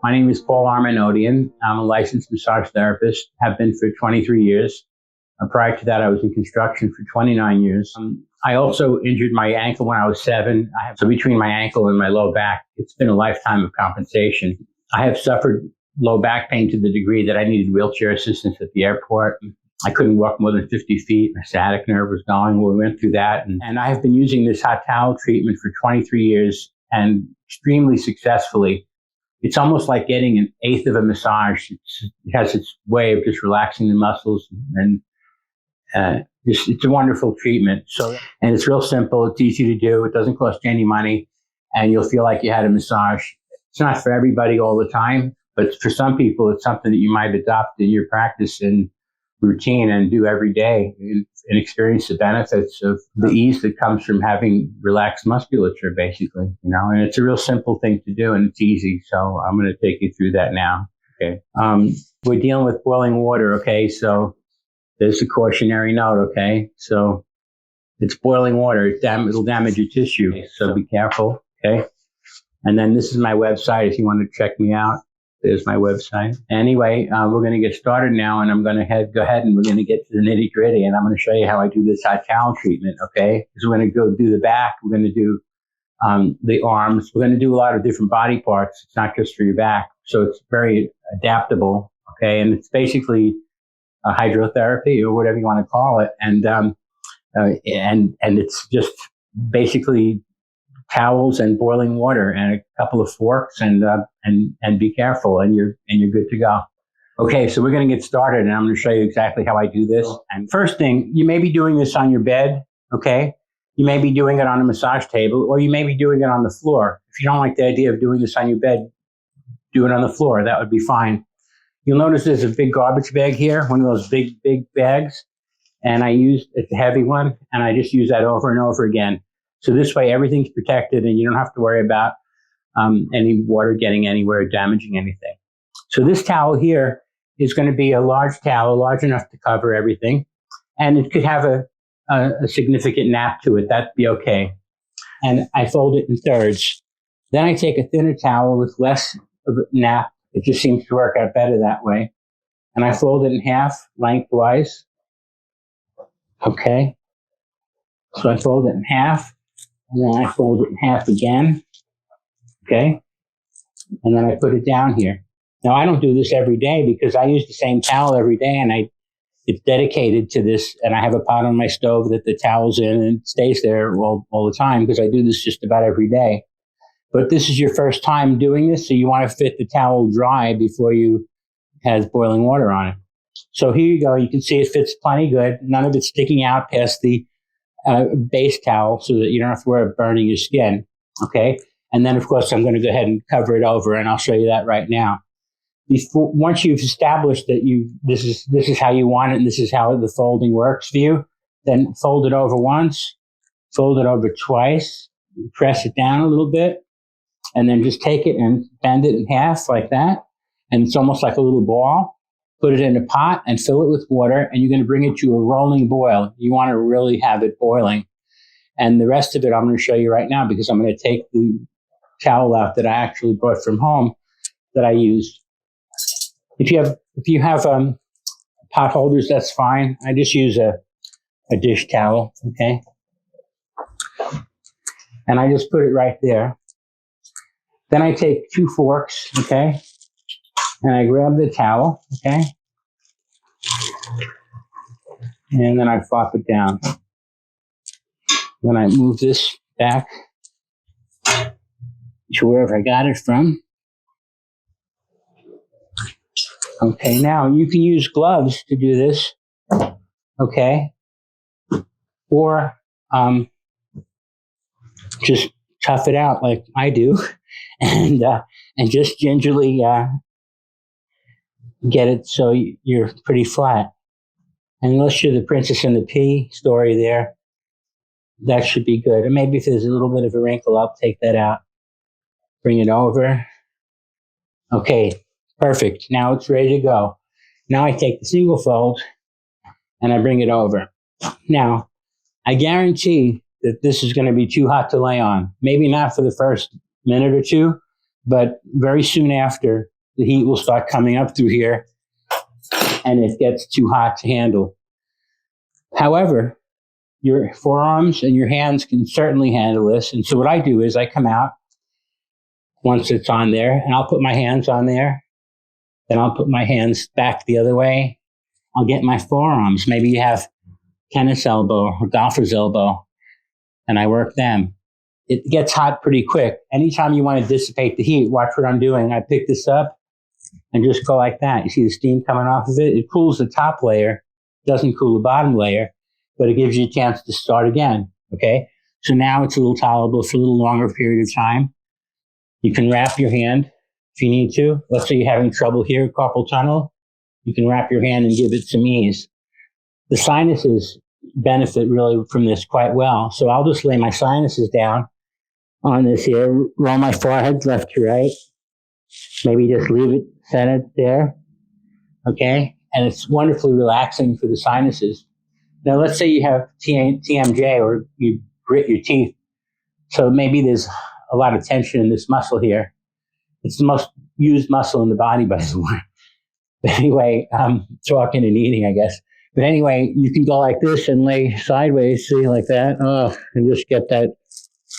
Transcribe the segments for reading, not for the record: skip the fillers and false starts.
My name is Paul Armanodian. I'm a licensed massage therapist, have been for 23 years. Prior to that, I was in construction for 29 years. I also injured my ankle when I was 7. So between my ankle and my low back, it's been a lifetime of compensation. I have suffered low back pain to the degree that I needed wheelchair assistance at the airport. I couldn't walk more than 50 feet. My sciatic nerve was going. We went through that. And I have been using this hot towel treatment for 23 years and extremely successfully. It's almost like getting an eighth of a massage. It has its way of just relaxing the muscles, and it's a wonderful treatment. And it's real simple. It's easy to do. It doesn't cost you any money, and you'll feel like you had a massage. It's not for everybody all the time, but for some people, it's something that you might adopt in your practice and routine and do every day and experience the benefits of the ease that comes from having relaxed musculature, basically, and it's a real simple thing to do and it's easy. So I'm going to take you through that now. Okay. We're dealing with boiling water. Okay. So there's a cautionary note. Okay. So it's boiling water. It'll damage your tissue. So be careful. Okay. And then this is my website if you want to check me out. There's my website. Anyway, we're going to get started now, and I'm going to go ahead and we're going to get to the nitty gritty, and I'm going to show you how I do this hot towel treatment, okay? Because we're going to go do the back. We're going to do the arms. We're going to do a lot of different body parts. It's not just for your back. So it's very adaptable, okay? And it's basically a hydrotherapy or whatever you want to call it. And it's just basically towels and boiling water and a couple of forks and be careful and you're good to go. Okay, so we're going to get started and I'm going to show you exactly how I do this. And first thing, you may be doing this on your bed, okay? You may be doing it on a massage table, or you may be doing it on the floor. If you don't like the idea of doing this on your bed, do it on the floor. That would be fine. You'll notice there's a big garbage bag here, one of those big bags. And it's a heavy one, and I just use that over and over again. So this way, everything's protected and you don't have to worry about any water getting anywhere, damaging anything. So this towel here is going to be a large towel, large enough to cover everything. And it could have a significant nap to it. That'd be okay. And I fold it in thirds. Then I take a thinner towel with less of a nap. It just seems to work out better that way. And I fold it in half lengthwise. Okay. So I fold it in half. And then I fold it in half again, okay? And then I put it down here. Now, I don't do this every day because I use the same towel every day, and it's dedicated to this, and I have a pot on my stove that the towel's in, and it stays there all the time because I do this just about every day. But this is your first time doing this, so you want to fit the towel dry before you have boiling water on it. So here you go. You can see it fits plenty good. None of it's sticking out past the base towel so that you don't have to worry about burning your skin, okay? And then, of course, I'm going to go ahead and cover it over, and I'll show you that right now. Once you've established that this is how you want it and this is how the folding works for you, then fold it over once, fold it over twice, press it down a little bit, and then just take it and bend it in half like that, and it's almost like a little ball. Put it in a pot and fill it with water, and you're going to bring it to a rolling boil. You want to really have it boiling. And the rest of it I'm going to show you right now because I'm going to take the towel out that I actually brought from home that I used. If you have pot holders, that's fine. I just use a dish towel, okay? And I just put it right there. Then I take 2 forks, okay? And I grab the towel, okay? And then I flop it down. Then I move this back to wherever I got it from. Okay, now you can use gloves to do this, okay? Or just tough it out like I do and just gingerly get it so you're pretty flat. And unless you're the Princess and the Pea story there, that should be good. And maybe if there's a little bit of a wrinkle, I'll take that out. Bring it over. Okay, perfect. Now it's ready to go. Now I take the single fold and I bring it over. Now, I guarantee that this is going to be too hot to lay on. Maybe not for the first minute or two, but very soon after, the heat will start coming up through here and it gets too hot to handle. However, your forearms and your hands can certainly handle this. And so what I do is I come out once it's on there, and I'll put my hands on there. Then I'll put my hands back the other way. I'll get my forearms. Maybe you have tennis elbow or golfer's elbow, and I work them. It gets hot pretty quick. Anytime you want to dissipate the heat, watch what I'm doing. I pick this up and just go like that. You see the steam coming off of it? It cools the top layer, doesn't cool the bottom layer, but it gives you a chance to start again, okay? So now it's a little tolerable for a little longer period of time. You can wrap your hand if you need to. Let's say you're having trouble here, carpal tunnel. You can wrap your hand and give it some ease. The sinuses benefit really from this quite well. So I'll just lay my sinuses down on this here, roll my forehead left to right. Maybe just leave it centered there, okay? And it's wonderfully relaxing for the sinuses. Now, let's say you have TMJ or you grit your teeth. So maybe there's a lot of tension in this muscle here. It's the most used muscle in the body, by the way. But anyway, talking and eating, I guess. But anyway, you can go like this and lay sideways, see, like that. Oh, and just get that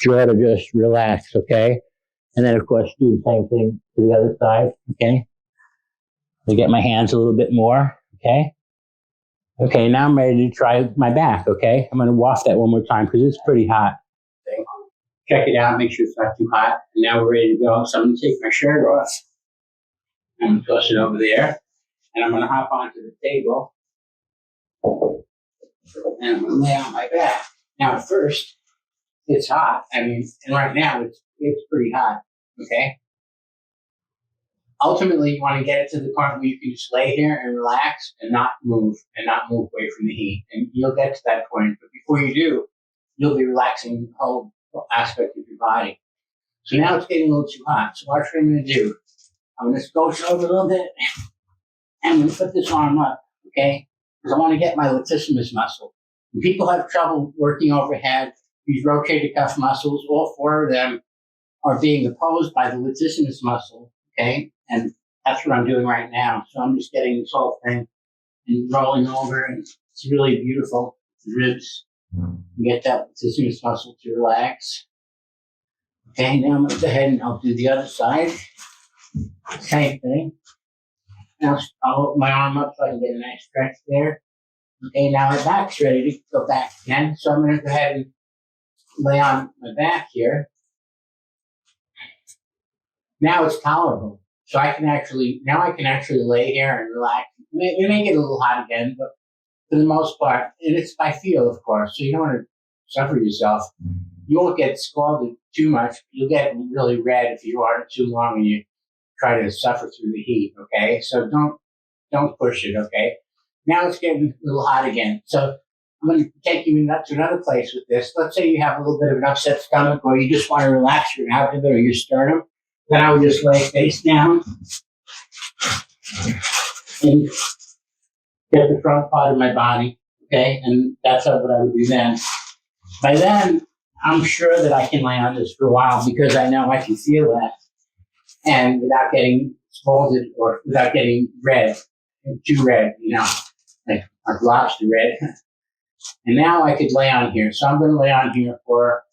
jaw to just relax, okay? And then, of course, do the same thing to the other side, okay? I get my hands a little bit more, okay? Okay, now I'm ready to try my back, okay? I'm going to waft that one more time because it's pretty hot. Okay? Check it out, make sure it's not too hot. And now we're ready to go. So I'm going to take my shirt off. I'm going to toss it over there. And I'm going to hop onto the table. And I'm going to lay on my back. Now, at first, it's hot. I mean, and right now, it's pretty hot, okay? Ultimately, you want to get it to the point where you can just lay here and relax and not move away from the heat. And you'll get to that point. But before you do, you'll be relaxing the whole aspect of your body. So now it's getting a little too hot. So watch what I'm going to do. I'm going to scooch over a little bit. And I'm going to put this arm up, okay? Because I want to get my latissimus muscle. When people have trouble working overhead, these rotator cuff muscles, all four of them are being opposed by the latissimus muscle, okay? And that's what I'm doing right now. So I'm just getting this whole thing and rolling over, and it's really beautiful. The ribs, you get that latissimus muscle to relax. Okay, now I'm going to go ahead and I'll do the other side. Same thing. Now I'll open my arm up so I can get a nice stretch there. Okay, now my back's ready to go back again. So I'm going to go ahead and lay on my back here. Now it's tolerable. So I can actually lay here and relax. It may get a little hot again, but for the most part, and it's by feel, of course, so you don't want to suffer yourself. You won't get scalded too much. You'll get really red if you are too long and you try to suffer through the heat, okay? So don't push it, okay? Now it's getting a little hot again. So I'm going to take you to another place with this. Let's say you have a little bit of an upset stomach or you just want to relax your abdomen or your sternum. Then I would just lay face down and get the front part of my body, okay? And that's what I would do then. By then, I'm sure that I can lay on this for a while because I know I can feel that. And without getting scalded or without getting red, too red, like lobster red. And now I could lay on here. So I'm going to lay on here for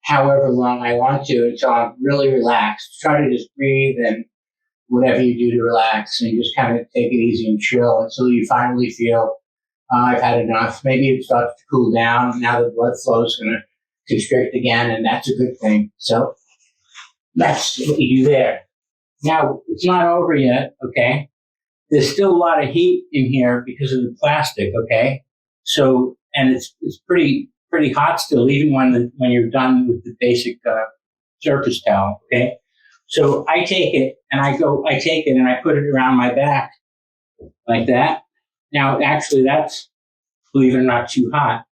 however long I want to until I'm really relaxed. Try to just breathe and whatever you do to relax and just kind of take it easy and chill until you finally feel, I've had enough. Maybe it starts to cool down. Now the blood flow is going to constrict again, and that's a good thing. So that's what you do there. Now, it's not over yet, okay? There's still a lot of heat in here because of the plastic, okay? So, and it's pretty hot still, even when you're done with the basic surface towel, okay? So I take it and I put it around my back like that. Now, actually, that's, believe it or not, too hot.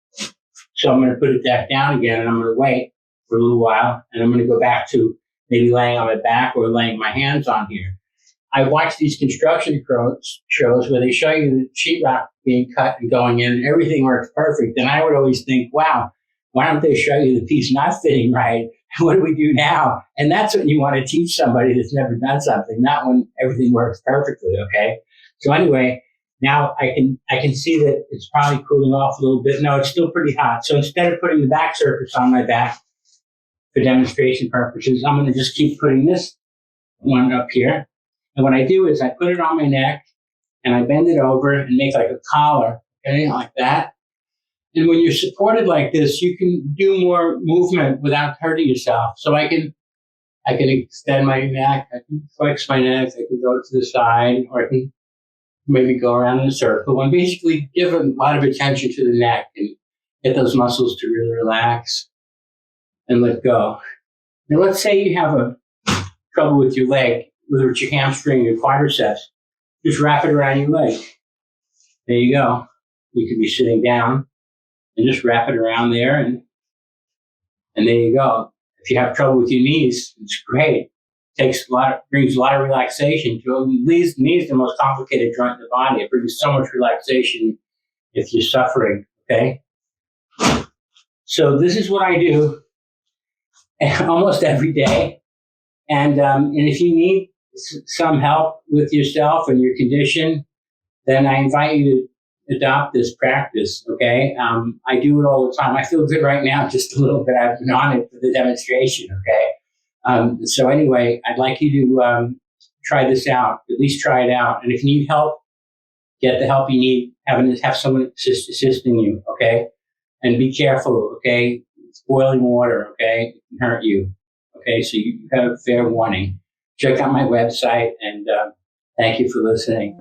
So I'm going to put it back down again, and I'm going to wait for a little while, and I'm going to go back to maybe laying on my back or laying my hands on here. I watch these construction shows where they show you the sheetrock being cut and going in, and everything works perfect. And I would always think, wow, why don't they show you the piece not fitting right? what do we do now? And that's what you want to teach somebody that's never done something, not when everything works perfectly, okay? So anyway, now I can see that it's probably cooling off a little bit. No, it's still pretty hot. So instead of putting the back surface on my back for demonstration purposes, I'm going to just keep putting this one up here. And what I do is I put it on my neck and I bend it over and make like a collar, okay, like that. And when you're supported like this, you can do more movement without hurting yourself. So I can extend my neck, I can flex my neck, I can go to the side, or I can maybe go around in a circle and basically give a lot of attention to the neck and get those muscles to really relax and let go. Now, let's say you have a trouble with your leg, whether it's your hamstring or your quadriceps. Just wrap it around your leg. There you go. You could be sitting down and just wrap it around there, and there you go. If you have trouble with your knees, it's great. Brings a lot of relaxation to knees. Knees the most complicated joint in the body. It brings so much relaxation if you're suffering. Okay. So this is what I do almost every day, and if you need some help with yourself and your condition, then I invite you to adopt this practice, okay? I do it all the time. I feel good right now, just a little bit. I've been on it for the demonstration, okay? So anyway, I'd like you to try this out, at least try it out. And if you need help, get the help you need. Have someone assisting you, okay? And be careful, okay? It's boiling water, okay? It can hurt you, okay? So you have a fair warning. Check out my website, and thank you for listening.